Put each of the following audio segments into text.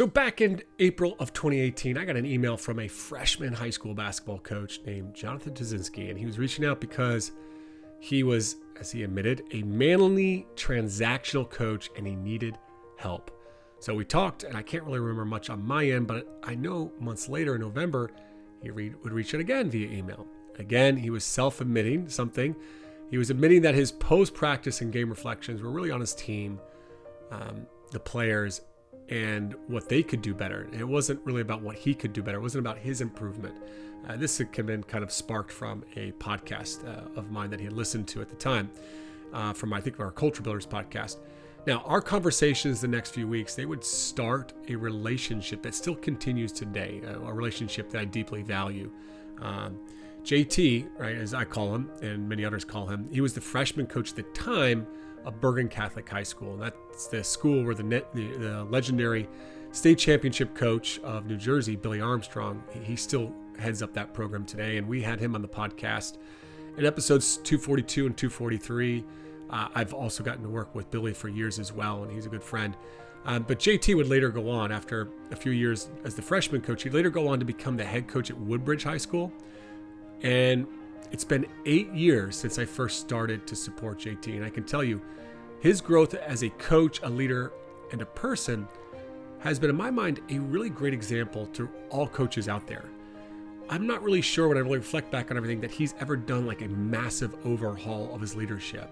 So back in April of 2018, I got an email from a freshman high school basketball coach named Jonathan Toczynski, and he was reaching out because he was, as he admitted, a manly transactional coach and he needed help. So we talked, and I can't really remember much on my end, but I know months later in November, he would reach out again via email. Again, he was self-admitting something. He was admitting that his post-practice and game reflections were really on his team, the players, and what they could do better. And it wasn't really about what he could do better. It wasn't about his improvement. This had been kind of sparked from a podcast of mine that he had listened to at the time, from I think our Culture Builders podcast. Now, our conversations the next few weeks, they would start a relationship that still continues today, a relationship that I deeply value. JT, right, as I call him, and many others call him, he was the freshman coach at the time of Bergen Catholic High School. And that's the school where the legendary state championship coach of New Jersey, Billy Armstrong, he still heads up that program today. And we had him on the podcast in episodes 242 and 243. I've also gotten to work with Billy for years as well, and he's a good friend. But JT would later go on, after a few years as the freshman coach, he'd later go on to become the head coach at Woodbridge High School. And it's been 8 years since I first started to support JT. And I can tell you, his growth as a coach, a leader, and a person has been, in my mind, a really great example to all coaches out there. I'm not really sure, when I really reflect back on everything, that he's ever done like a massive overhaul of his leadership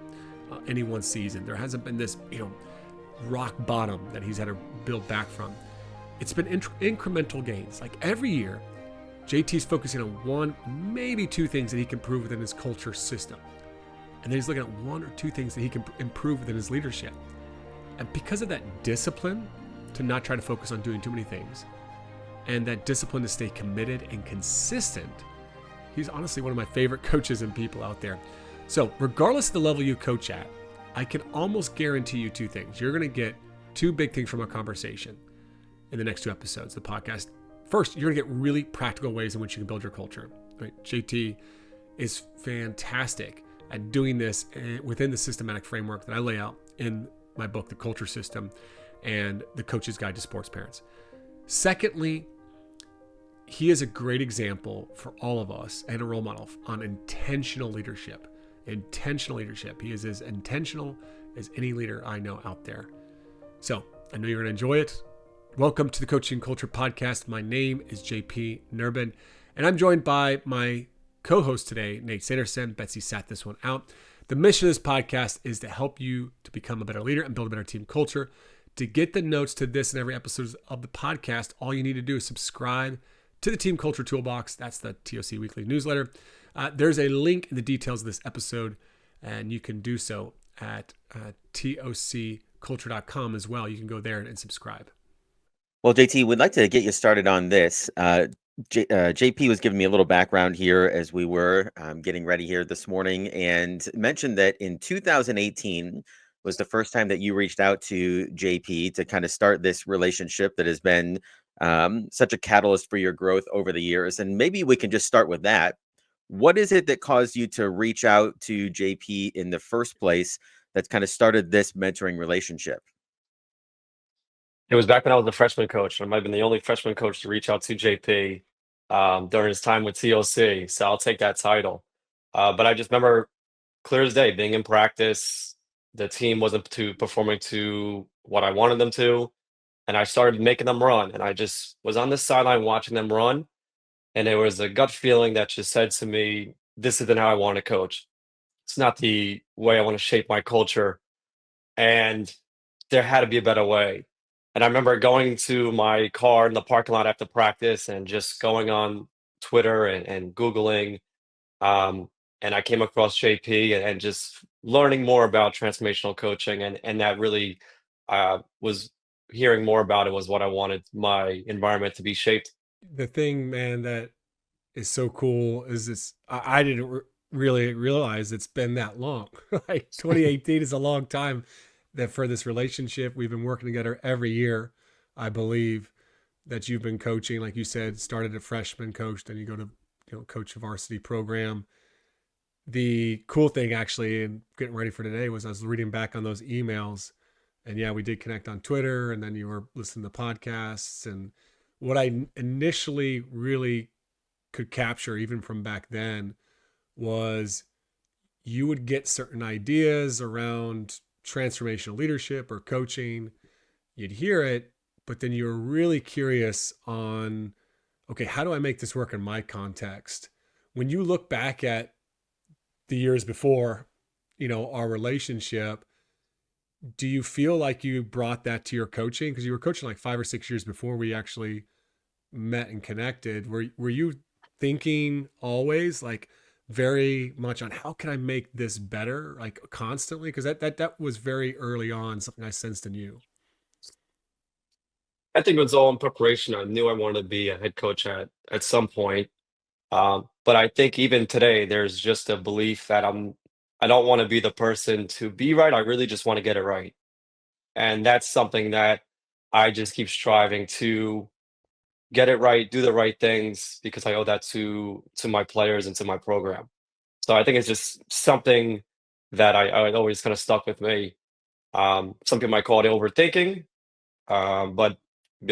any one season. There hasn't been this, rock bottom that he's had to build back from. It's been incremental gains. Like every year, JT's focusing on one, maybe two things that he can improve within his culture system. And then he's looking at one or two things that he can improve within his leadership. And because of that discipline to not try to focus on doing too many things, and that discipline to stay committed and consistent, he's honestly one of my favorite coaches and people out there. So regardless of the level you coach at, I can almost guarantee you two things. You're going to get two big things from our conversation in the next two episodes of the podcast. First, you're going to get really practical ways in which you can build your culture. Right? JT is fantastic at doing this within the systematic framework that I lay out in my book, The Culture System, and The Coach's Guide to Sports Parents. Secondly, he is a great example for all of us and a role model on intentional leadership. Intentional leadership. He is as intentional as any leader I know out there. So I know you're going to enjoy it. Welcome to the Coaching Culture Podcast. My name is JP Nurbin, and I'm joined by my co-host today, Nate Sanderson. Betsy sat this one out. The mission of this podcast is to help you to become a better leader and build a better team culture. To get the notes to this and every episode of the podcast, all you need to do is subscribe to the Team Culture Toolbox. That's the TOC Weekly newsletter. There's a link in the details of this episode, and you can do so at tocculture.com as well. You can go there and subscribe. Well, JT, we'd like to get you started on this. JP was giving me a little background here as we were getting ready here this morning, and mentioned that in 2018 was the first time that you reached out to JP to kind of start this relationship that has been such a catalyst for your growth over the years. And maybe we can just start with that. What is it that caused you to reach out to JP in the first place that's kind of started this mentoring relationship? It was back when I was the freshman coach. I might have been the only freshman coach to reach out to JP during his time with TOC. So I'll take that title. But I just remember clear as day being in practice. The team wasn't performing to what I wanted them to. And I started making them run. And I just was on the sideline watching them run. And there was a gut feeling that just said to me, this isn't how I want to coach. It's not the way I want to shape my culture. And there had to be a better way. And I remember going to my car in the parking lot after practice and just going on Twitter and Googling. And I came across JP and just learning more about transformational coaching. And that really was hearing more about it was what I wanted my environment to be shaped. The thing, man, that is so cool is this. I didn't really realize it's been that long. Like 2018 is a long time that for this relationship. We've been working together every year. I believe that you've been coaching, like you said, started a freshman coach, then you go to coach a varsity program. The cool thing actually, and getting ready for today, was I was reading back on those emails And yeah, we did connect on Twitter, and then you were listening to podcasts. And what I initially really could capture, even from back then, was you would get certain ideas around transformational leadership or coaching. You'd hear it, but then you were really curious on, okay, how do I make this work in my context? When you look back at the years before, our relationship, do you feel like you brought that to your coaching? Because you were coaching like 5 or 6 years before we actually met and connected. Were you thinking always like very much on how can I make this better, like constantly? Because that was very early on something I sensed in you. I think it was all in preparation. I knew I wanted to be a head coach at some point. But I think even today, there's just a belief that I don't want to be the person to be right. I really just want to get it right. And that's something that I just keep striving to get it right, do the right things because I owe that to my players and to my program. So I think it's just something that I always kind of stuck with me. Some people might call it overthinking, but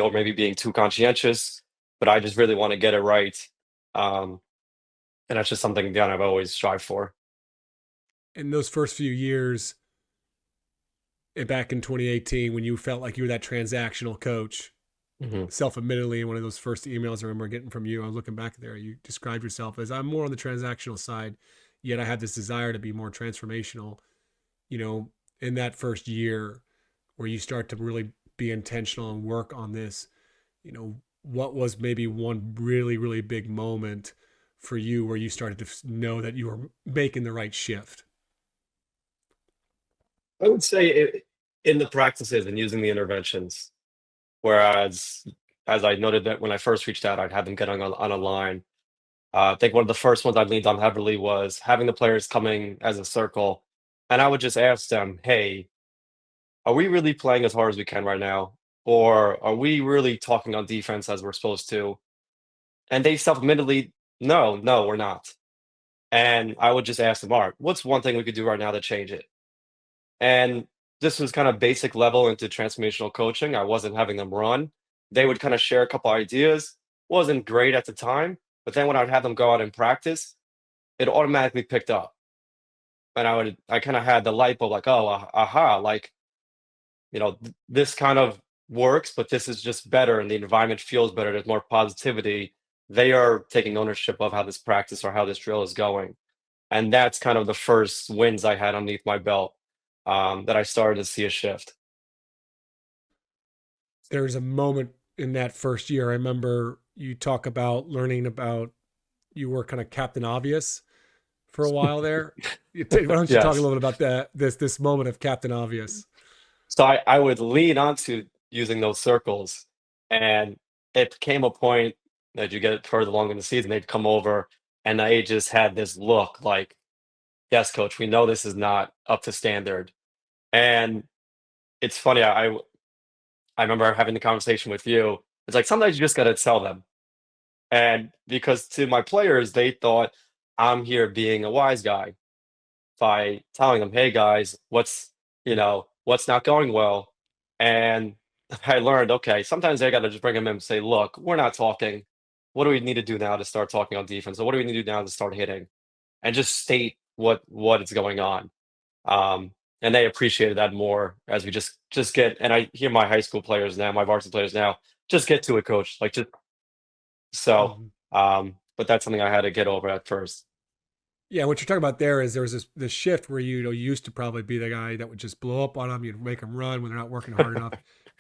or maybe being too conscientious. But I just really want to get it right, um, and that's just something that I've always strived for. In those first few years, back in 2018, when you felt like you were that transactional coach, Hmm. self-admittedly, in one of those first emails I remember getting from you, I was looking back there, you described yourself as, I'm more on the transactional side, yet I have this desire to be more transformational. you know in that first year where you start to really be intentional and work on this, what was maybe one really really big moment for you where you started to know that you were making the right shift? I would say in the practices and using the interventions, whereas as I noted that when I first reached out, I'd had them get on a line. I think one of the first ones I leaned on heavily was having the players coming as a circle, and I would just ask them, "Hey, are we really playing as hard as we can right now, or are we really talking on defense as we're supposed to?" And they self-admittedly, "No, no, we're not." And I would just ask them, "All right, what's one thing we could do right now to change it?" And this was kind of basic level into transformational coaching. I wasn't having them run. They would kind of share a couple ideas. Wasn't great at the time, but then when I'd have them go out and practice, it automatically picked up. And I kind of had the light bulb like, oh, aha, like, this kind of works, but this is just better and the environment feels better. There's more positivity. They are taking ownership of how this practice or how this drill is going. And that's kind of the first wins I had underneath my belt, that I started to see a shift. There's a moment in that first year, I remember you talk about learning about, you were kind of Captain Obvious for a while there. Why don't you talk a Yes. little bit about this moment of Captain Obvious? So I would lean onto using those circles, and it came a point that you get further along in the season, they'd come over and I just had this look like, "Yes, coach, we know this is not up to standard." And it's funny, I remember having the conversation with you. It's like sometimes you just gotta tell them. And because to my players, they thought I'm here being a wise guy by telling them, "Hey guys, what's not going well?" And I learned, okay, sometimes I got to just bring them in and say, "Look, we're not talking. What do we need to do now to start talking on defense? Or what do we need to do now to start hitting?" And just state what is going on. And they appreciated that more as we just get. And I hear my high school players now, my varsity players now, just get to it, coach. Like just so. Mm-hmm. But that's something I had to get over at first. Yeah, what you're talking about there is there was this shift where you used to probably be the guy that would just blow up on them, you'd make them run when they're not working hard enough.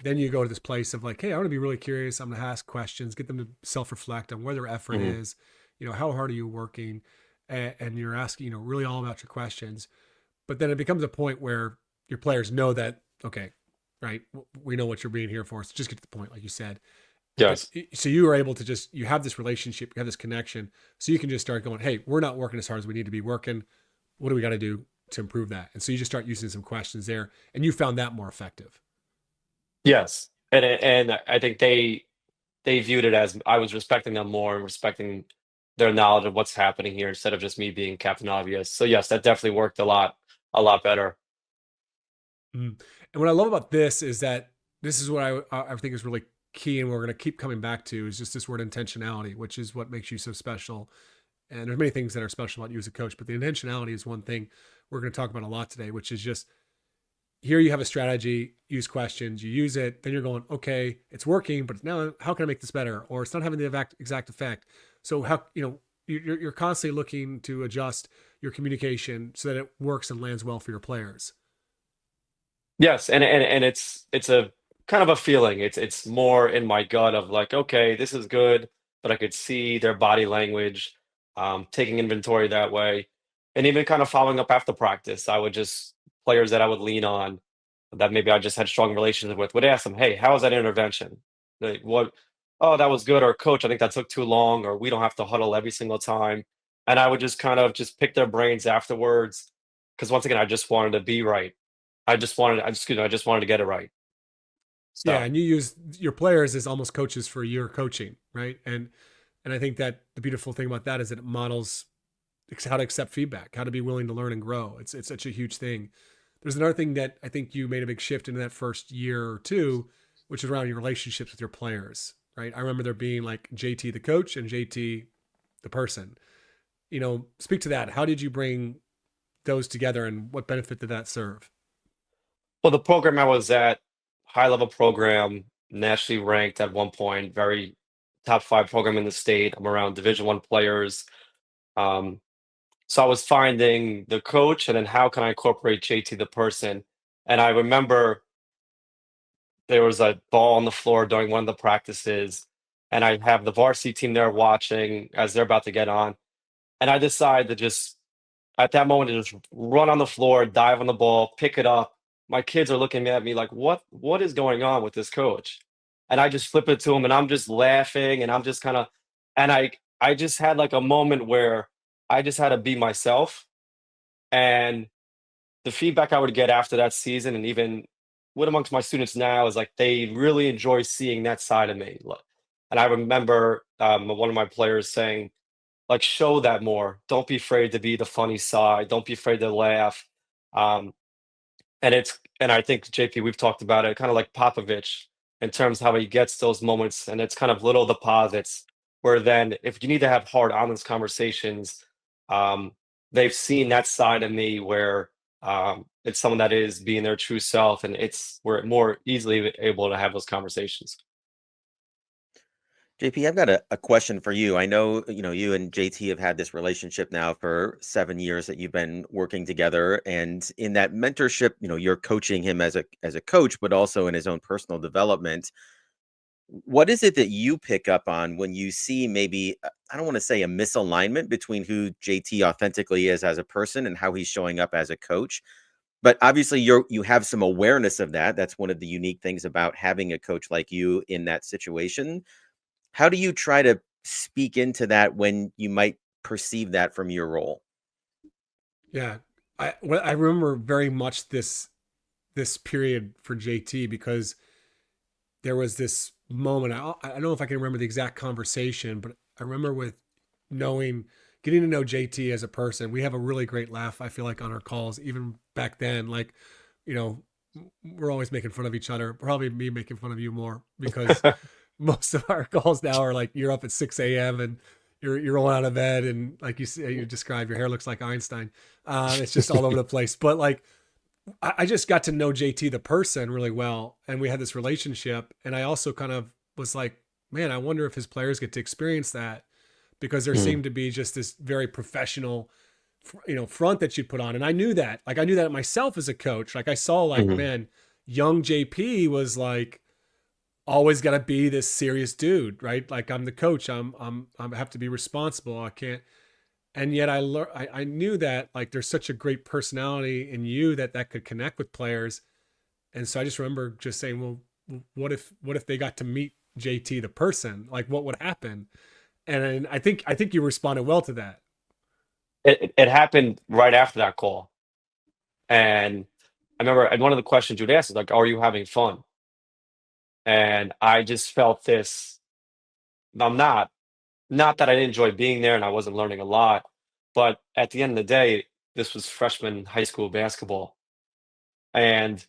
Then you go to this place of like, hey, I want to be really curious. I'm going to ask questions, get them to self-reflect on where their effort Mhm. is. How hard are you working? And you're asking, really all about your questions. But then it becomes a point where your players know that, okay, right, we know what you're being here for. So just get to the point, like you said. But Yes. so you were able to you have this relationship, you have this connection, so you can just start going, hey, we're not working as hard as we need to be working. What do we got to do to improve that? And so you just start using some questions there, and you found that more effective. Yes. And I think they viewed it as I was respecting them more and respecting their knowledge of what's happening here instead of just me being Captain Obvious. So yes, that definitely worked a lot better. Mm. And what I love about this is that this is what I think is really key, and we're going to keep coming back to is just this word intentionality, which is what makes you so special. And there's many things that are special about you as a coach, but the intentionality is one thing we're going to talk about a lot today, which is just here you have a strategy, use questions, you use it, then you're going, okay, it's working, but now how can I make this better? Or it's not having the exact effect. So how, you're constantly looking to adjust your communication so that it works and lands well for your players. Yes, and it's a kind of a feeling. It's more in my gut of like, okay, this is good, but I could see their body language, taking inventory that way, and even kind of following up after practice. I would just players that I would lean on that maybe I just had strong relations with would ask them, "Hey, how was that intervention? Like, what? Oh, that was good." Or, "Coach, I think that took too long." Or, "We don't have to huddle every single time." And I would just kind of just pick their brains afterwards, because once again, I just wanted to be right. I just wanted to get it right. Yeah, So, and you use your players as almost coaches for your coaching, right? And I think that the beautiful thing about that is that it models how to accept feedback, how to be willing to learn and grow. It's such a huge thing. There's another thing that I think you made a big shift in that first year or two, which is around your relationships with your players, right? I remember there being like JT the coach and JT the person. Speak to that. How did you bring those together, and what benefit did that serve? well, the program I was at, high level program, nationally ranked at one point, very top 5 program in the state. I'm around Division 1 players. Um, so I was finding the coach and then how can I incorporate JT the person. And I remember there was a ball on the floor during one of the practices, and I have the varsity team there watching as they're about to get on. And I decide to just at that moment to just run on the floor, dive on the ball, pick it up. My kids are looking at me like, "What is going on with this coach?" And I just flip it to them, and I'm just laughing, and I'm just kinda and I just had, like, a moment where I just had to be myself, and the feedback I would get after that season and even with amongst my students now is, like, they really enjoy seeing that side of me, and I remember, one of my players saying, like, show that more. Don't be afraid to be the funny side. Don't be afraid to laugh. Um, and I think JP, we've talked about it, kind of like Popovich in terms of how he gets those moments, and it's kind of little deposits where then if you need to have hard, honest conversations, um, they've seen that side of me where it's someone that is being their true self, and it's we're more easily able to have those conversations. JP, I've got a question for you. I know, you and JT have had this relationship now for 7 years that you've been working together. And in that mentorship, you're coaching him as a coach, but also in his own personal development. What is it that you pick up on when you see maybe, I don't want to say a misalignment between who JT authentically is as a person and how he's showing up as a coach? But obviously you have some awareness of that. That's one of the unique things about having a coach like you in that situation. How do you try to speak into that when you might perceive that from your role? Yeah, I remember very much this period for JT because there was this moment. I don't know if I can remember the exact conversation, but I remember with knowing, getting to know JT as a person. We have a really great laugh, I feel like, on our calls, even back then. Like, you know, we're always making fun of each other. Probably me making fun of you more because most of our calls now are like you're up at 6 a.m. and you're rolling out of bed and like you describe your hair looks like Einstein. It's just all over the place. But like I just got to know JT the person really well, and we had this relationship. And I also kind of was like, man, I wonder if his players get to experience that because there Mm, seemed to be just this very professional, front that you'd put on. And I knew that, like, I knew that myself as a coach. Like, I saw, like, mhm. man, young JP was like always got to be this serious dude, right? Like, I'm the coach. I have to be responsible. I can't. And yet I learned, I knew that like there's such a great personality in you that could connect with players. And so I just remember just saying, well, what if they got to meet JT the person? Like, what would happen? And I think you responded well to that. It happened right after that call, and I remember and one of the questions you'd ask is like, "Are you having fun?" And I just felt this I'm not. Not that I didn't enjoy being there and I wasn't learning a lot, but at the end of the day, this was freshman high school basketball, and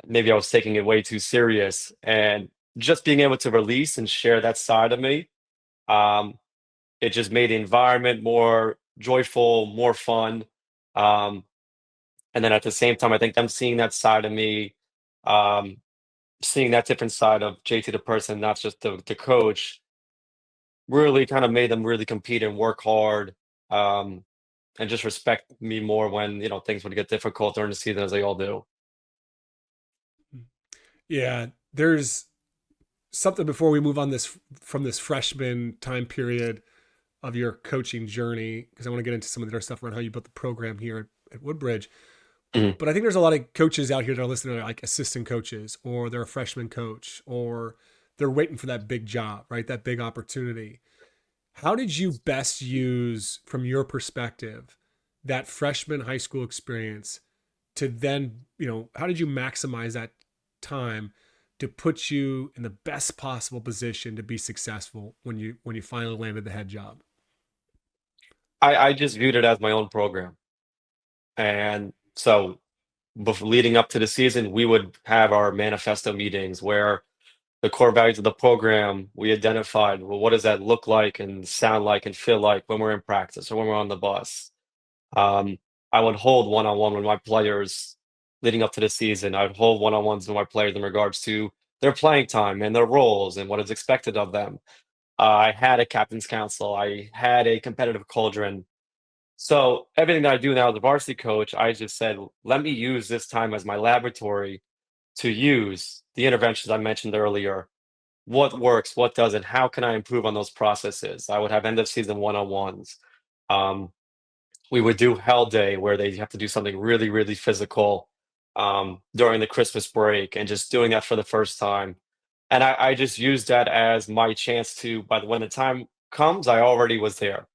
maybe I was taking it way too serious, and just being able to release and share that side of me, um, it just made the environment more joyful, more fun. Um, and then at the same time, I think them seeing that side of me, um, seeing that different side of JT the person, not just the coach, really kind of made them really compete and work hard, um, and just respect me more when things would get difficult during the season, as they all do. Yeah, there's something before we move on this from this freshman time period of your coaching journey, because I want to get into some of the other stuff around how you built the program here at Woodbridge. Mhm. But I think there's a lot of coaches out here that are listening to like assistant coaches, or they're a freshman coach, or they're waiting for that big job, right? That big opportunity. How did you best use, from your perspective, that freshman high school experience to then, how did you maximize that time to put you in the best possible position to be successful when you finally landed the head job? I just viewed it as my own program, and so before leading up to the season, we would have our manifesto meetings where the core values of the program we identified. Well, what does that look like and sound like and feel like when we're in practice or when we're on the bus? Um, I would hold one-on-one with my players leading up to the season. I would hold one-on-ones with my players in regards to their playing time and their roles and what is expected of them. I had a captain's council. I had a competitive cauldron. So everything that I do now as a varsity coach, I just said, let me use this time as my laboratory to use the interventions I mentioned earlier. What works, what doesn't, how can I improve on those processes? I would have end of season one-on-ones. Um, we would do Hell Day where they have to do something really, really physical during the Christmas break, and just doing that for the first time. And I just used that as my chance to, by when the time comes, I already was there.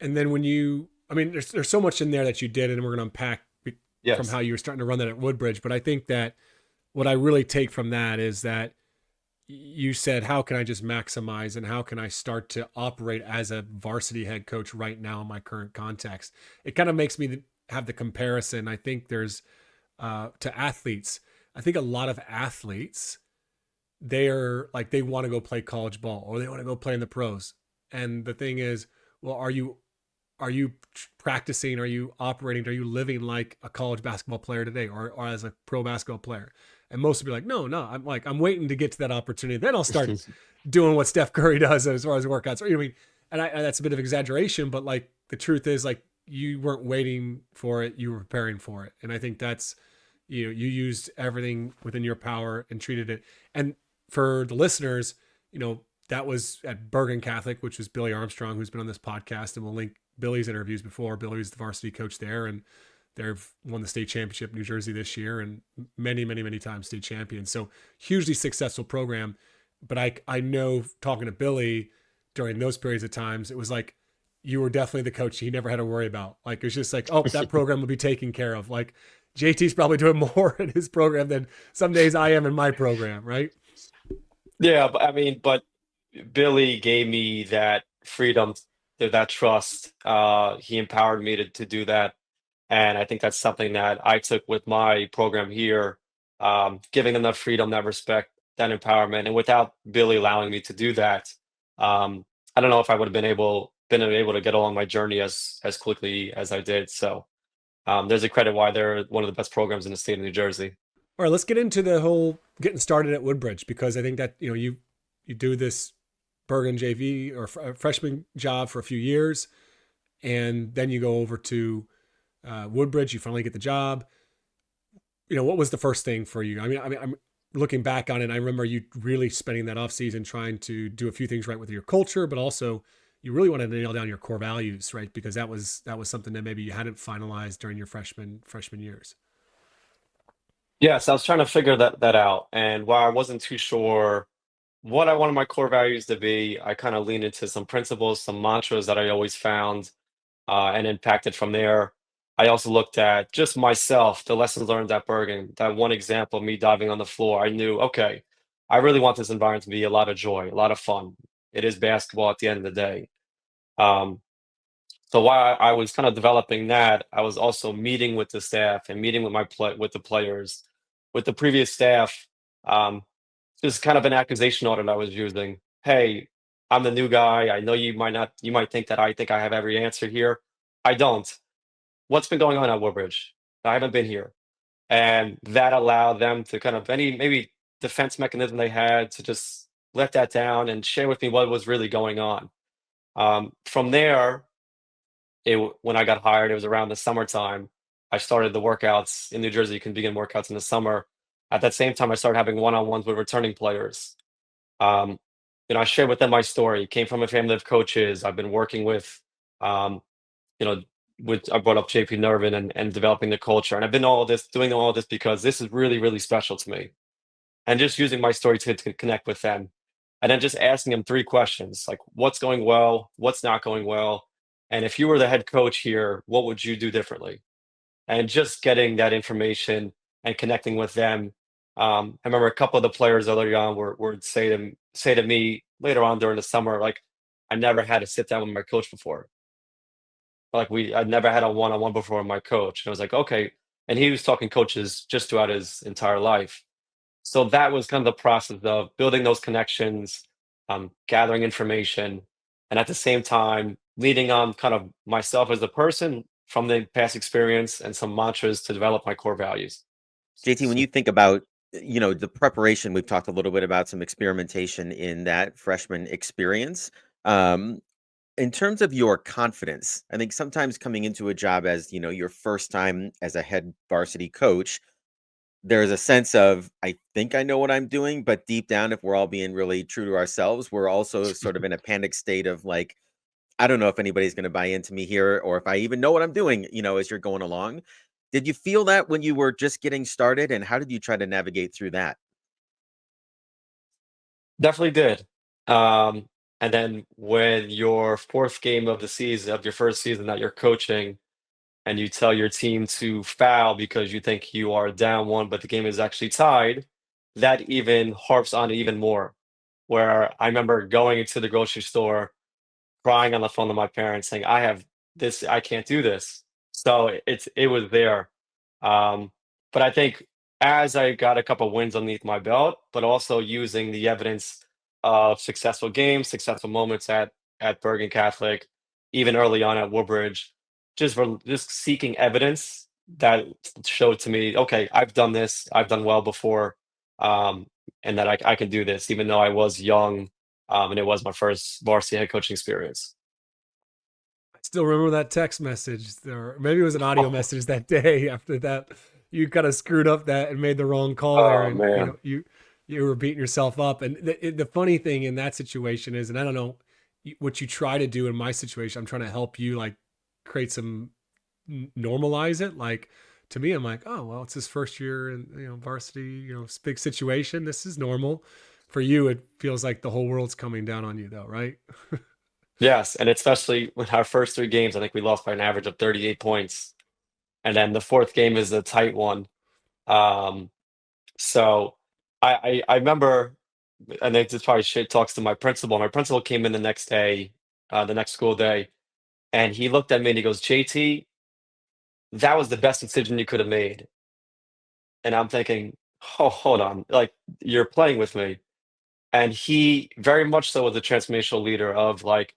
And then I mean, there's so much in there that you did, and we're going to unpack from Yes. how you were starting to run that at Woodbridge. But I think that what I really take from that is that you said, how can I just maximize and how can I start to operate as a varsity head coach right now in my current context? It kind of makes me have the comparison. I think there's to athletes. I think a lot of athletes, they're like, they want to go play college ball or they want to go play in the pros. And the thing is, well, are you practicing? Are you operating? Are you living like a college basketball player today, or as a pro basketball player? And most will be like, no. I'm waiting to get to that opportunity. Then I'll start doing what Steph Curry does as far as workouts. Or, I mean, and that's a bit of exaggeration, but like the truth is, like, you weren't waiting for it, you were preparing for it. And I think that's, you used everything within your power and treated it. And for the listeners, that was at Bergen Catholic, which was Billy Armstrong, who's been on this podcast, and we'll link Billy's interviews before. Billy's the varsity coach there, and they've won the state championship in New Jersey this year, and many, many, many times state champions. So hugely successful program. But I know, talking to Billy during those periods of times, it was like you were definitely the coach he never had to worry about. Like, it was just like, oh, that program will be taken care of. Like, JT's probably doing more in his program than some days I am in my program, right? Yeah, but I mean, but Billy gave me that freedom, that trust. He empowered me to do that. And I think that's something that I took with my program here, giving them that freedom, that respect, that empowerment. And without Billy allowing me to do that, I don't know if I would have been able to get along my journey as quickly as I did. So there's a credit why they're one of the best programs in the state of New Jersey. All right, let's get into the whole getting started at Woodbridge, because I think that you do this Bergen JV or freshman job for a few years, and then you go over to Woodbridge. You finally get the job. What was the first thing for you? I mean, I'm looking back on it. I remember you really spending that off season trying to do a few things right with your culture, but also you really wanted to nail down your core values, right? Because that was something that maybe you hadn't finalized during your freshman years. Yes, I was trying to figure that out. And while I wasn't too sure what I wanted my core values to be, I kind of leaned into some principles, some mantras that I always found, and impacted from there. I also looked at just myself, the lessons learned at Bergen. That one example, me diving on the floor, I knew, okay, I really want this environment to be a lot of joy, a lot of fun. It is basketball at the end of the day. Um, So while I was kind of developing that, I was also meeting with the staff and meeting with with the players, with the previous staff. Um, just kind of an accusation audit I was using. Hey, I'm the new guy. I know you might not. You might think that I think I have every answer here. I don't. What's been going on at Woodbridge? I haven't been here, and that allowed them to kind of any maybe defense mechanism they had to just let that down and share with me what was really going on. From there, when I got hired, it was around the summertime. I started the workouts in New Jersey. You can begin workouts in the summer. At that same time, I started having one-on-ones with returning players. Um, I shared with them my story. Came from a family of coaches. I've been working with, um, you know, I brought up JP Nervin and developing the culture, and I've been doing all this because this is really, really special to me. And just using my story to connect with them, and then just asking them 3 questions, like, "What's going well? What's not going well? And if you were the head coach here, what would you do differently?" And just getting that information and connecting with them. I remember a couple of the players early on would say to me later on during the summer, like, "I never had to sit down with my coach before. Like, I'd never had a one-on-one before with my coach." And I was like, "Okay." And he was talking coaches just throughout his entire life. So that was kind of the process of building those connections, gathering information, and at the same time, leading on kind of myself as a person from the past experience and some mantras to develop my core values. JT, when you think about, the preparation, we've talked a little bit about some experimentation in that freshman experience. Um, in terms of your confidence, I think sometimes coming into a job as, your first time as a head varsity coach, there's a sense of, I think I know what I'm doing, but deep down, if we're all being really true to ourselves, we're also sort of in a panic state of like, I don't know if anybody's going to buy into me here or if I even know what I'm doing, as you're going along. Did you feel that when you were just getting started, and how did you try to navigate through that? Definitely did. And then when your fourth game of the season, of your first season that you're coaching, and you tell your team to foul because you think you are down one, but the game is actually tied, that even harps on it even more. Where I remember going into the grocery store, crying on the phone to my parents, saying, "I have this. I can't do this." So it was there. Um, but I think as I got a couple wins underneath my belt, but also using the evidence of successful games, successful moments at Bergen Catholic, even early on at Woodbridge, just seeking evidence that showed to me, okay, I've done this, I've done well before, um, and that I can do this, even though I was young, and it was my first varsity head coaching experience. I still remember that text message, or maybe it was an audio message that day after that. You kind of screwed up that and made the wrong call there, Oh and man. you were beating yourself up. And the funny thing in that situation is, and I don't know what you try to do in my situation. I'm trying to help you like create some normalize it. Like to me, I'm like, oh well, it's his first year in varsity, big situation. This is normal. For you, it feels like the whole world's coming down on you, though, right? Yes, and especially with our first 3 games, I think we lost by an average of 38 points, and then the 4th game is a tight one. Um, so I remember, and this probably shit talks to my principal. My principal came in the next day, the next school day, and he looked at me and he goes, "JT, that was the best decision you could have made." And I'm thinking, "Oh, hold on, like, you're playing with me." And he very much so was a transformational leader of, like,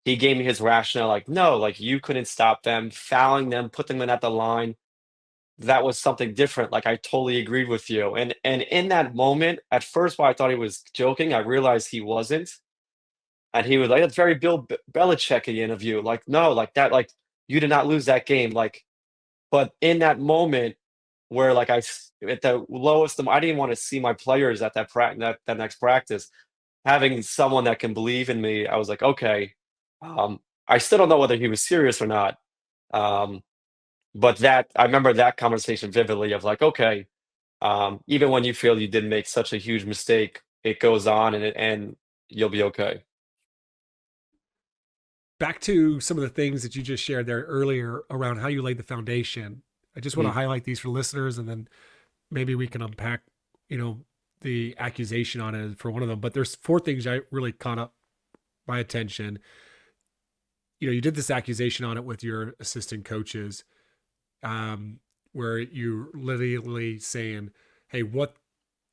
he gave me his rationale, like, "No, like, you couldn't stop them, fouling them, put them in at the line, that was something different, like, I totally agreed with you." And in that moment, at first, while I thought he was joking, I realized he wasn't, and he was like, "That's very Bill Belichickian of you, like, no, like, that like, you did not lose that game," like, but in that moment where, like, at the lowest, I didn't wanna see my players at that next practice. Having someone that can believe in me, I was like, "Okay." I still don't know whether he was serious or not, um, but that I remember that conversation vividly of like, "Okay, even when you feel you did make such a huge mistake, it goes on and you'll be okay." Back to some of the things that you just shared there earlier around how you laid the foundation. I just want to Mhm. highlight these for listeners, and then maybe we can unpack, you know, the accusation on it for one of them. But there's 4 things I really caught up my attention. you did this accusation on it with your assistant coaches, where you're literally saying, hey, what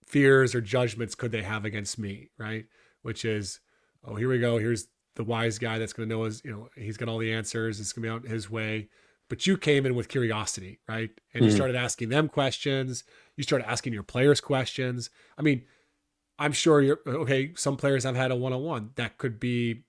fears or judgments could they have against me, right? Which is, oh, here we go. Here's the wise guy that's going to know he's got all the answers. It's going to be out his way. But you came in with curiosity, right? And you started asking them questions. You started asking your players questions. I mean, I'm sure you're okay. Some players have had a one-on-one that could be,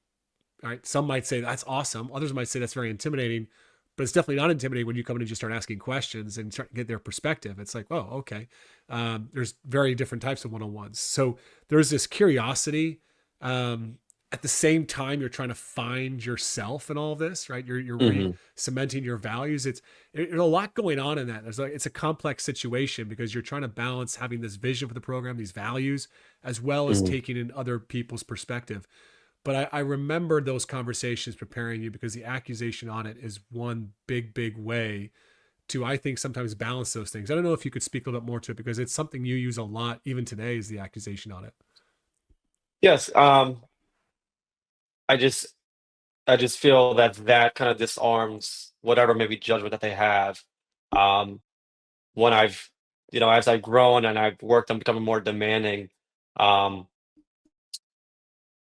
all right. Some might say that's awesome. Others might say that's very intimidating, but it's definitely not intimidating when you come in and just start asking questions and start to get their perspective. It's like, oh, okay. There's very different types of one-on-ones. So there's this curiosity. At the same time, you're trying to find yourself in all of this, right? You're cementing your values. There's a lot going on in that. It's a complex situation because you're trying to balance having this vision for the program, these values, as well as taking in other people's perspective. But I remember those conversations preparing you because the accusation audit is one big way to, I think, sometimes balance those things. I don't know if you could speak a little bit more to it because it's something you use a lot, even today, is the accusation audit. Yes. I just feel that kind of disarms whatever maybe judgment that they have. When I've, as I've grown and I've worked on becoming more demanding, um,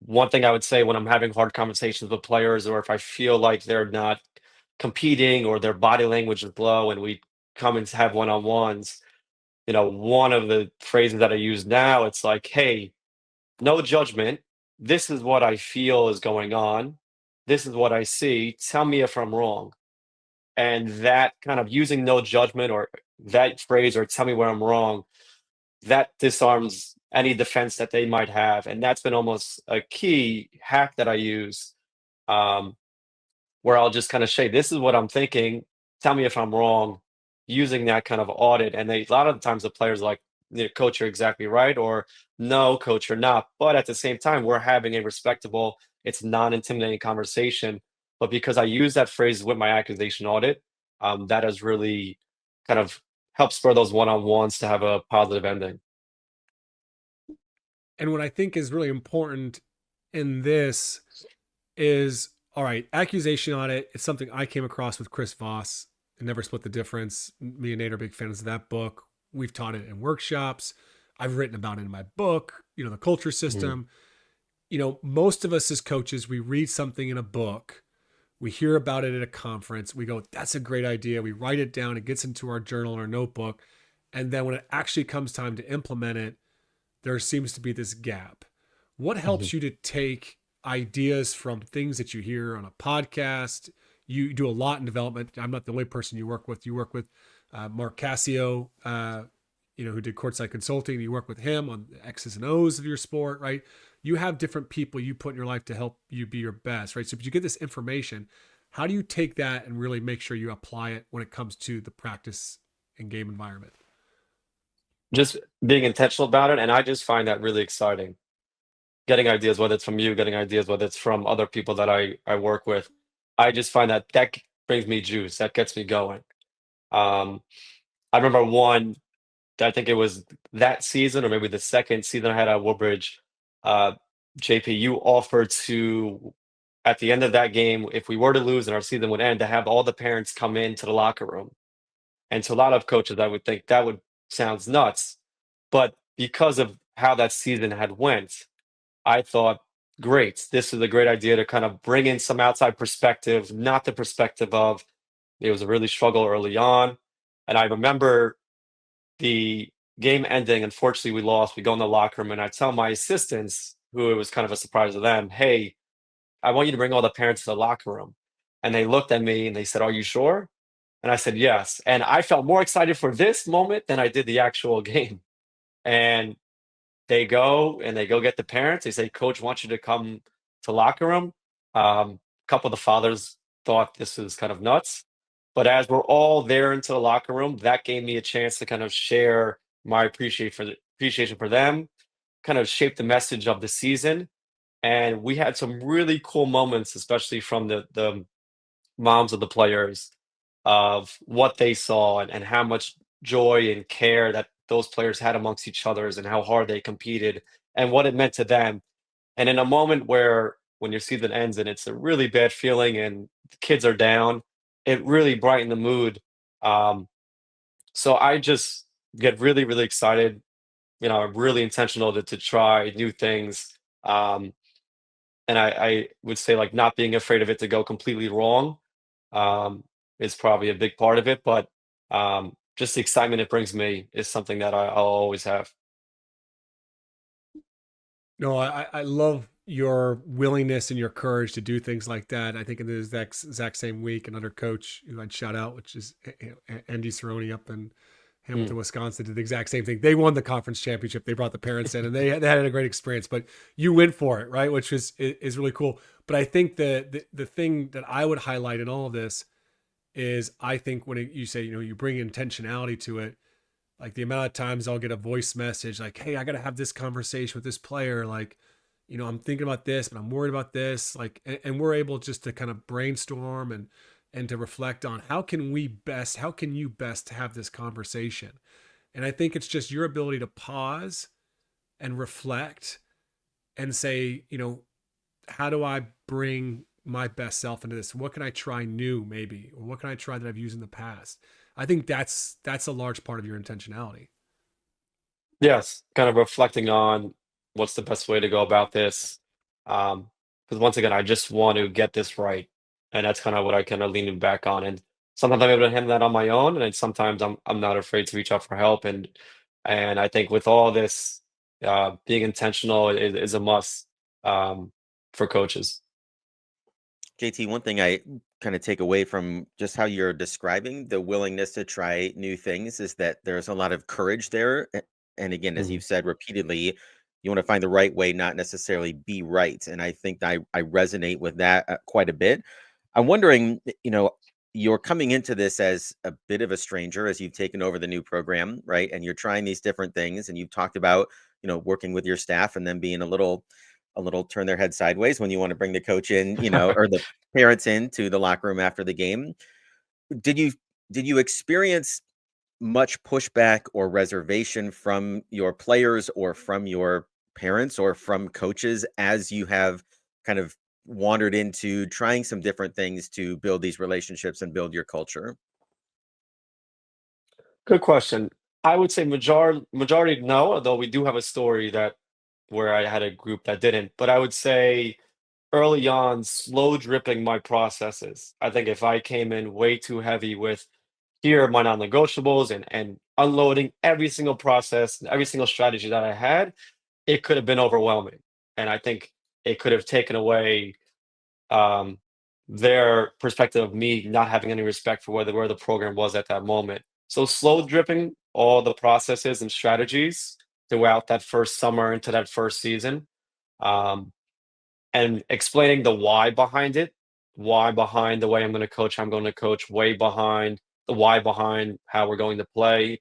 one thing I would say when I'm having hard conversations with players, or if I feel like they're not competing or their body language is low and we come and have one-on-ones, one of the phrases that I use now, it's like, hey, no judgment. This is what I feel is going on. This is what I see. Tell me if I'm wrong. And that kind of using no judgment, or that phrase, or tell me where I'm wrong, that disarms any defense that they might have. And that's been almost a key hack that I use, um, where I'll just kind of say, this is what I'm thinking. Tell me if I'm wrong, using that kind of audit. And a lot of the times the players are like, coach, you're exactly right, or no, coach, you're not. But at the same time, we're having a respectable, it's non-intimidating conversation. But because I use that phrase with my accusation audit, that has really kind of helped spur those one-on-ones to have a positive ending. And what I think is really important in this is, all right, accusation audit. It's something I came across with Chris Voss and Never Split the Difference. Me and Nate are big fans of that book. We've taught it in workshops. I've written about it in my book, the culture system. Most of us as coaches, we read something in a book, we hear about it at a conference, we go, that's a great idea. We write it down, it gets into our journal or notebook. And then when it actually comes time to implement it, there seems to be this gap. What helps you to take ideas from things that you hear on a podcast? You do a lot in development. I'm not the only person you work with. You work with Mark Cassio, who did Courtside Consulting. You work with him on the X's and O's of your sport, right? You have different people you put in your life to help you be your best, right? So if you get this information, how do you take that and really make sure you apply it when it comes to the practice and game environment? Just being intentional about it. And I just find that really exciting. Getting ideas, whether it's from you, getting ideas, whether it's from other people that I work with. I just find that brings me juice. That gets me going. Um, I remember one, I think it was that season or maybe the second season I had at Woodbridge. Uh, JP, you offered to, at the end of that game, if we were to lose and our season would end, to have all the parents come into the locker room. And to a lot of coaches, I would think that would sounds nuts. But because of how that season had went, I thought, great, this is a great idea to kind of bring in some outside perspective, not the perspective of it was a really struggle early on. And I remember the game ending. Unfortunately, we lost. We go in the locker room, and I tell my assistants, who it was kind of a surprise to them, hey, I want you to bring all the parents to the locker room. And they looked at me and they said, are you sure? And I said, yes. And I felt more excited for this moment than I did the actual game. And they go and they go get the parents. They say, coach wants you to come to locker room. A couple of the fathers thought this was kind of nuts. But as we're all there into the locker room, that gave me a chance to kind of share my appreciation for them, kind of shape the message of the season. And we had some really cool moments, especially from the moms of the players, of what they saw and how much joy and care that those players had amongst each others and how hard they competed and what it meant to them. And in a moment where when your season ends and it's a really bad feeling and the kids are down, it really brightened the mood. Um, so I just get really, really excited. I'm really intentional to try new things. Um, and I would say like not being afraid of it to go completely wrong um, is probably a big part of it. But just the excitement it brings me is something that I'll always have. No, I love your willingness and your courage to do things like that. I think in the exact same week, another coach who I'd shout out, which is Andy Cerrone up in Mm. Hamilton, Wisconsin, did the exact same thing. They won the conference championship. They brought the parents in, and they had a great experience. But you went for it, right? Which is really cool. But I think the thing that I would highlight in all of this is I think when you say you bring intentionality to it, like the amount of times I'll get a voice message like, "Hey, I got to have this conversation with this player. Like, I'm thinking about this, but I'm worried about this." Like, and we're able just to kind of brainstorm and to reflect on how can you best have this conversation. And I think it's just your ability to pause and reflect and say, how do I bring my best self into this? What can I try new, maybe, or what can I try that I've used in the past? I think that's a large part of your intentionality. Yes, kind of reflecting on what's the best way to go about this. Because once again, I just want to get this right, and that's kind of what I kind of leaning back on. And sometimes I'm able to handle that on my own, and then sometimes I'm not afraid to reach out for help. And I think with all this, being intentional is a must for coaches. JT, one thing I kind of take away from just how you're describing the willingness to try new things is that there's a lot of courage there. And again, as Mhm. you've said repeatedly, you want to find the right way, not necessarily be right. And I think I resonate with that quite a bit. I'm wondering, you're coming into this as a bit of a stranger as you've taken over the new program, right? And you're trying these different things, and you've talked about, working with your staff and then being a little turn their head sideways when you want to bring the coach in, or the parents into the locker room after the game. Did you did you experience much pushback or reservation from your players or from your parents or from coaches as you have kind of wandered into trying some different things to build these relationships and build your culture? Good question. I would say majority no, although we do have a story that where I had a group that didn't. But I would say early on, slow dripping my processes. I think if I came in way too heavy with here are my non-negotiables and unloading every single process, every single strategy that I had, it could have been overwhelming. And I think it could have taken away um, their perspective of me not having any respect for where the program was at that moment. So slow dripping all the processes and strategies throughout that first summer into that first season, um, and explaining the why behind it, why behind the way I'm going to coach, way behind the why behind how we're going to play,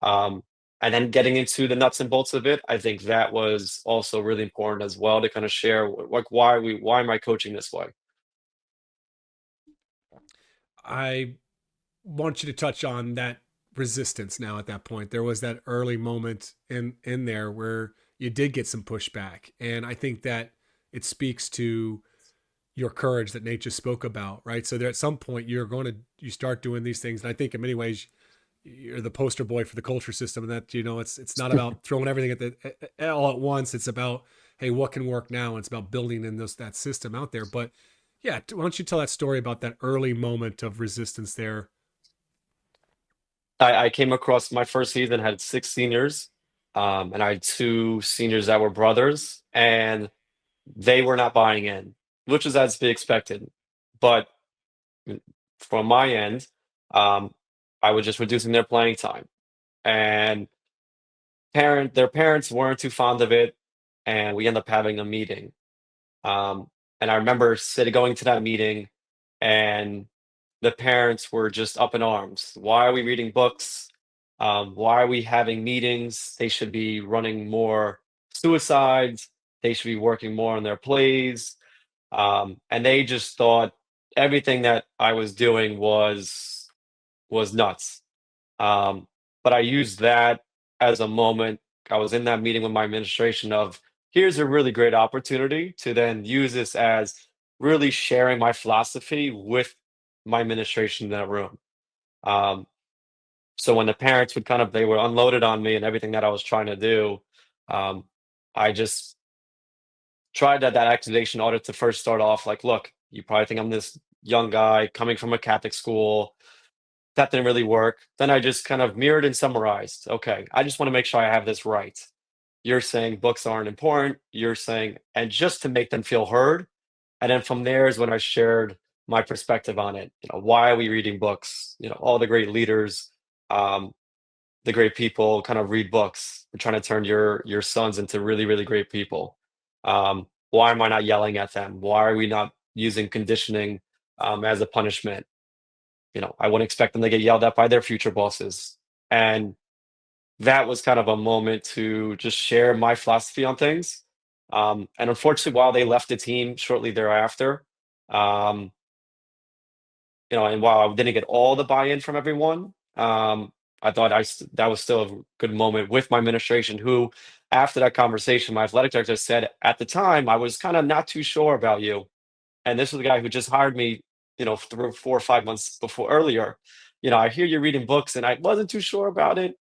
um, and then getting into the nuts and bolts of it. I think that was also really important as well to kind of share like why am I coaching this way. I want you to touch on that resistance now at that point. There was that early moment in there where you did get some pushback. And I think that it speaks to your courage that Nate just spoke about, right? So there at some point you start doing these things. And I think in many ways you're the poster boy for the culture system, and that it's not about throwing everything all at once. It's about, hey, what can work now, and it's about building in that system out there. But yeah, why don't you tell that story about that early moment of resistance there? I came across my first season had 6 seniors, and I had 2 seniors that were brothers, and they were not buying in, which is as to be expected. But mm, from my end, um, I was just reducing their playing time, and their parents weren't too fond of it, and we ended up having a meeting. Um, and I remember going to that meeting, and the parents were just up in arms. Why are we reading books? Why are we having meetings? They should be running more suicides. They should be working more on their plays. And they just thought everything that I was doing was nuts. Um, but I used that as a moment. I was in that meeting with my administration of here's a really great opportunity to then use this as really sharing my philosophy with my administration in that room. Um, so when the parents would they were unloaded on me and everything that I was trying to do, um, I just tried that accusation audit to first start off like, look, you probably think I'm this young guy coming from a Catholic school. That didn't really work. Then I just kind of mirrored and summarized. Okay, I just want to make sure I have this right. You're saying books aren't important. You're saying, and just to make them feel heard. And then from there is when I shared my perspective on it. Why are we reading books? All the great leaders, um, the great people kind of read books. We're trying to turn your sons into really, really great people. Why am I not yelling at them? Why are we not using conditioning as a punishment? I wouldn't expect them to get yelled at by their future bosses. And that was kind of a moment to just share my philosophy on things. And unfortunately, while they left the team shortly thereafter, um, and while I didn't get all the buy-in from everyone, I thought that was still a good moment with my administration, who, after that conversation, my athletic director said, at the time, I was kind of not too sure about you. And this was the guy who just hired me, 4 or 5 months before earlier. I hear you reading books, and I wasn't too sure about it.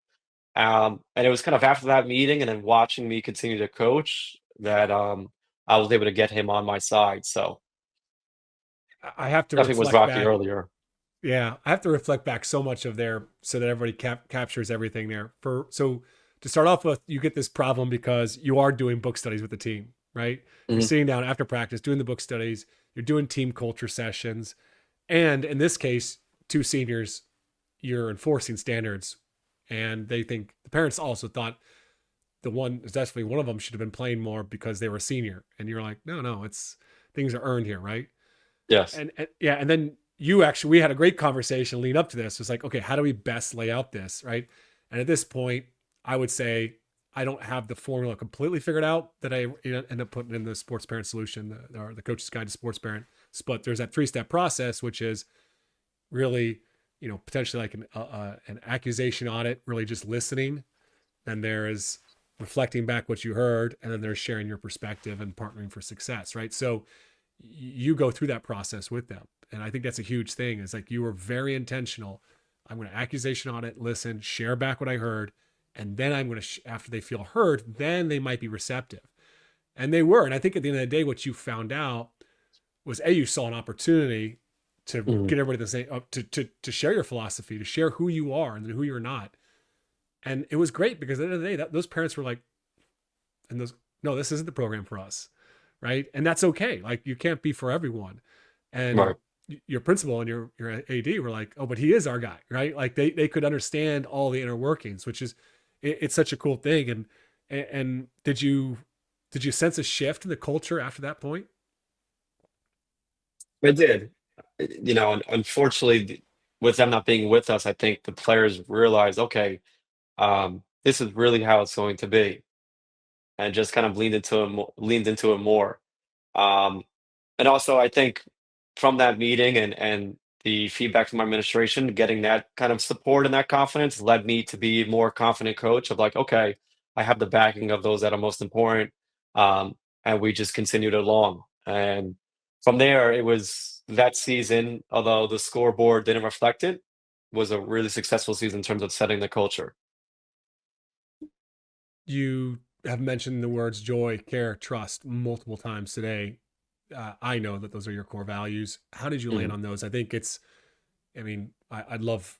And it was kind of after that meeting and then watching me continue to coach that I was able to get him on my side. So I have to definitely was reflect rocky back. earlier. Yeah, I have to reflect back so much of there so that everybody captures everything there. So to start off with, you get this problem because you are doing book studies with the team, right? You're Mhm. sitting down after practice doing the book studies. You're doing team culture sessions, and in this case, two seniors, you're enforcing standards, and they think the parents also thought the one, definitely one of them, should have been playing more because they were a senior, and you're like, no, no, it's things are earned here, right? Yes. And yeah, and then we had a great conversation leading up to this. It's like, okay, how do we best lay out this, right? And at this point, I would say I don't have the formula completely figured out that I end up putting in the sports parent solution, or the coach's guide to sports parent. But there's that 3-step process, which is really, potentially like an accusation audit, really just listening. Then there is reflecting back what you heard, and then there's sharing your perspective and partnering for success, right? So you go through that process with them. And I think that's a huge thing. Is like, you were very intentional. I'm going to accusation audit, listen, share back what I heard. And then I'm going to, after they feel heard, then they might be receptive. And they were. And I think at the end of the day, what you found out was, you saw an opportunity to Mhm. get everybody to say, to share your philosophy, to share who you are and who you're not. And it was great because at the end of the day, those parents were like, and those, no, this isn't the program for us, right? And that's okay. Like, you can't be for everyone. And Right. your principal and your AD were like, oh, but he is our guy, right? Like, they could understand all the inner workings, which is, it's such a cool thing. And did you sense a shift in the culture after that point? It did. Unfortunately, with them not being with us, I think the players realized, okay, this is really how it's going to be, and just kind of leaned into it more. Um, and also, I think from that meeting and the feedback from my administration, getting that kind of support and that confidence led me to be a more confident coach of like, okay, I have the backing of those that are most important. Um, and we just continued along. And from there, it was that season, although the scoreboard didn't reflect it, was a really successful season in terms of setting the culture. You have mentioned the words joy, care, trust multiple times today. I know that those are your core values. How did you land Mhm. on those? I think it's, I mean, I'd love,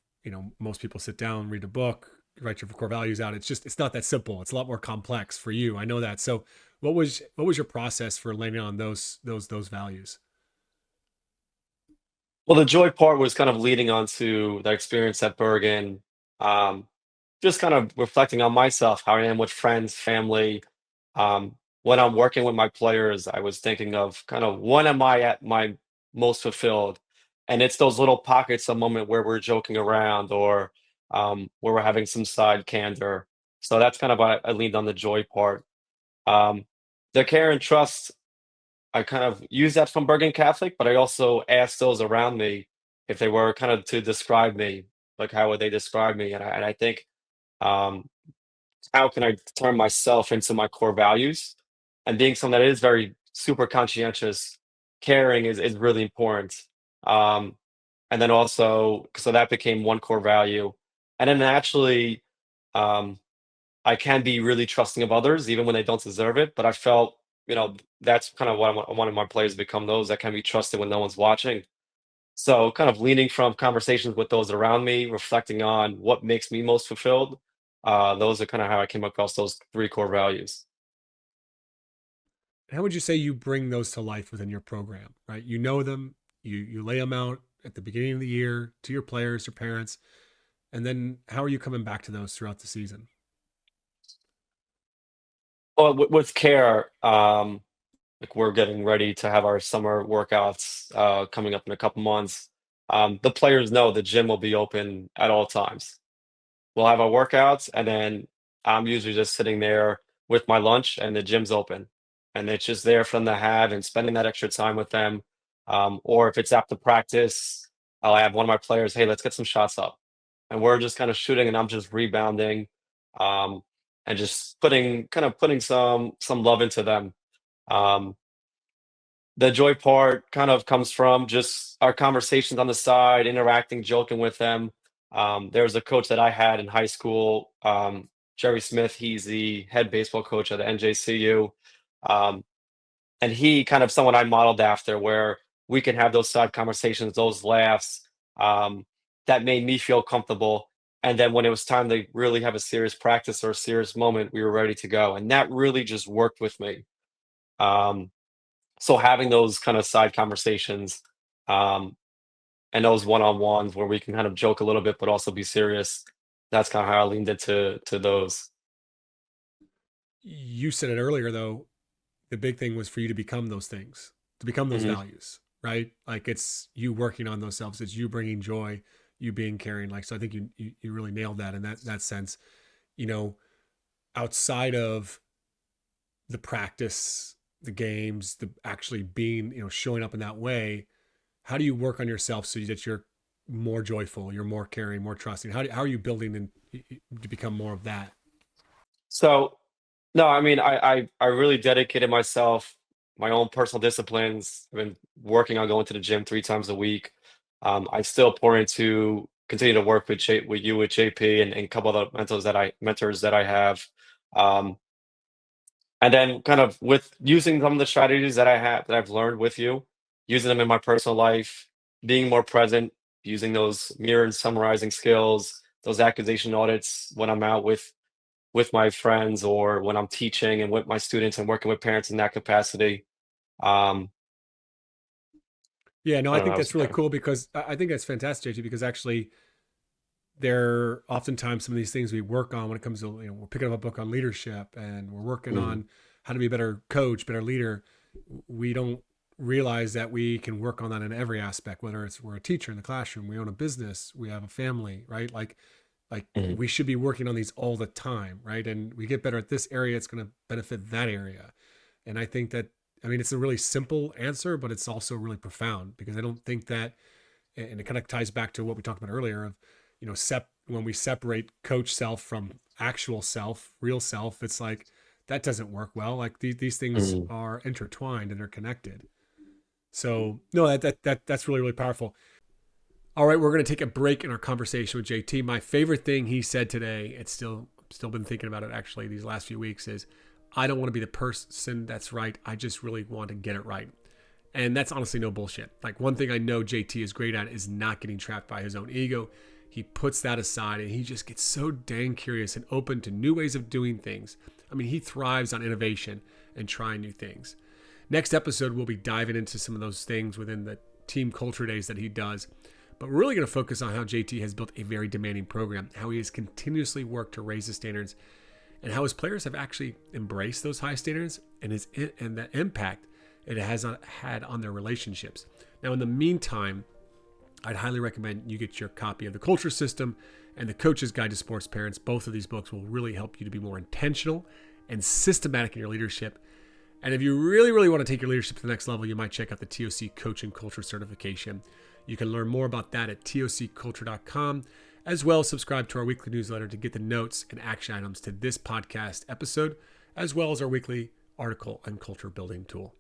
most people sit down, read a book, write your core values out. It's not that simple. It's a lot more complex for you. I know that. So what was your process for landing on those values? Well, the joy part was kind of leading on to the experience at Bergen. Um, just kind of reflecting on myself, how I am with friends, family. When I'm working with my players, I was thinking of kind of when am I at my most fulfilled? And it's those little pockets of moment where we're joking around or where we're having some side candor. So that's kind of why I leaned on the joy part. Um, the care and trust, I kind of use that from Bergen Catholic, but I also asked those around me if they were kind of to describe me, like how would they describe me? And I think um, how can I turn myself into my core values? and being someone that is very super conscientious, caring is really important. Um, and then also, so that became one core value. And then naturally, um, I can be really trusting of others, even when they don't deserve it. But I felt, that's kind of what I wanted my players to become, those that can be trusted when no one's watching. So kind of leaning from conversations with those around me, reflecting on what makes me most fulfilled. Those are kind of how I came across those three core values. How would you say you bring those to life within your program, right? You know them, you lay them out at the beginning of the year to your players, your parents, and then how are you coming back to those throughout the season? Well, with care, like we're getting ready to have our summer workouts coming up in a couple months. The players know the gym will be open at all times. We'll have our workouts, and then I'm usually just sitting there with my lunch, and the gym's open, and it's just there for them to have and spending that extra time with them. Or if it's after practice, I'll have one of my players, "Hey, let's get some shots up," and we're just kind of shooting, and I'm just rebounding, um, and just putting some love into them. Um, the joy part kind of comes from just our conversations on the side, interacting, joking with them. There was a coach that I had in high school, Jerry Smith. He's the head baseball coach at the NJCU. Um, and he kind of someone I modeled after, where we can have those side conversations, those laughs, um, that made me feel comfortable. And then when it was time to really have a serious practice or a serious moment, we were ready to go. And that really just worked with me. Um, so having those kind of side conversations, um, and those one-on-ones where we can kind of joke a little bit, but also be serious, that's kind of how I leaned into those. You said it earlier, though, the big thing was for you to become those things, to become those Hmm. values, right? Like it's you working on those selves, it's you bringing joy, you being caring. Like, so I think you really nailed that in that sense, you know, outside of the practice, the games, the actually being, showing up in that way. How do you work on yourself so that you're more joyful, you're more caring, more trusting? How are you building to become more of that? So no, I mean, I really dedicated myself, my own personal disciplines. I've been working on going to the gym 3 times a week. I still pour into continue to work with you with JP and a couple other mentors that I have. Um, And then kind of with using some of the strategies that I've learned with you, using them in my personal life, being more present, using those mirror and summarizing skills, those accusation audits when I'm out with my friends or when I'm teaching and with my students and working with parents in that capacity. Um, Yeah, no, I I don't know, think I was that's really kinda cool because I think that's fantastic, JT, because actually there are oftentimes some of these things we work on when it comes to, we're picking up a book on leadership and we're working mhm, on how to be a better coach, better leader. We don't realize that we can work on that in every aspect, whether it's we're a teacher in the classroom, we own a business, we have a family, right? Like mhm, we should be working on these all the time, right? And we get better at this area, it's going to benefit that area. And I think that, I mean, it's a really simple answer, but it's also really profound because I don't think that, and it kind of ties back to what we talked about earlier of, when we separate coach self from actual self, real self, it's like that doesn't work well. Like these things mhm. are intertwined and they're connected. So no, that's really, really powerful. All right, we're going to take a break in our conversation with JT. My favorite thing he said today, it's still been thinking about it actually these last few weeks, is I don't want to be the person that's right. I just really want to get it right. And that's honestly no bullshit. Like one thing I know JT is great at is not getting trapped by his own ego. He puts that aside and he just gets so dang curious and open to new ways of doing things. I mean, he thrives on innovation and trying new things. Next episode, we'll be diving into some of those things within the team culture days that he does. But we're really going to focus on how JT has built a very demanding program, how he has continuously worked to raise the standards, and how his players have actually embraced those high standards and the impact it has had on their relationships. Now, in the meantime, I'd highly recommend you get your copy of The Culture System and The Coach's Guide to Sports Parents. Both of these books will really help you to be more intentional and systematic in your leadership. And if you really, really want to take your leadership to the next level, you might check out the TOC Coach and Culture Certification. You can learn more about that at tocculture.com, as well as subscribe to our weekly newsletter to get the notes and action items to this podcast episode, as well as our weekly article and culture building tool.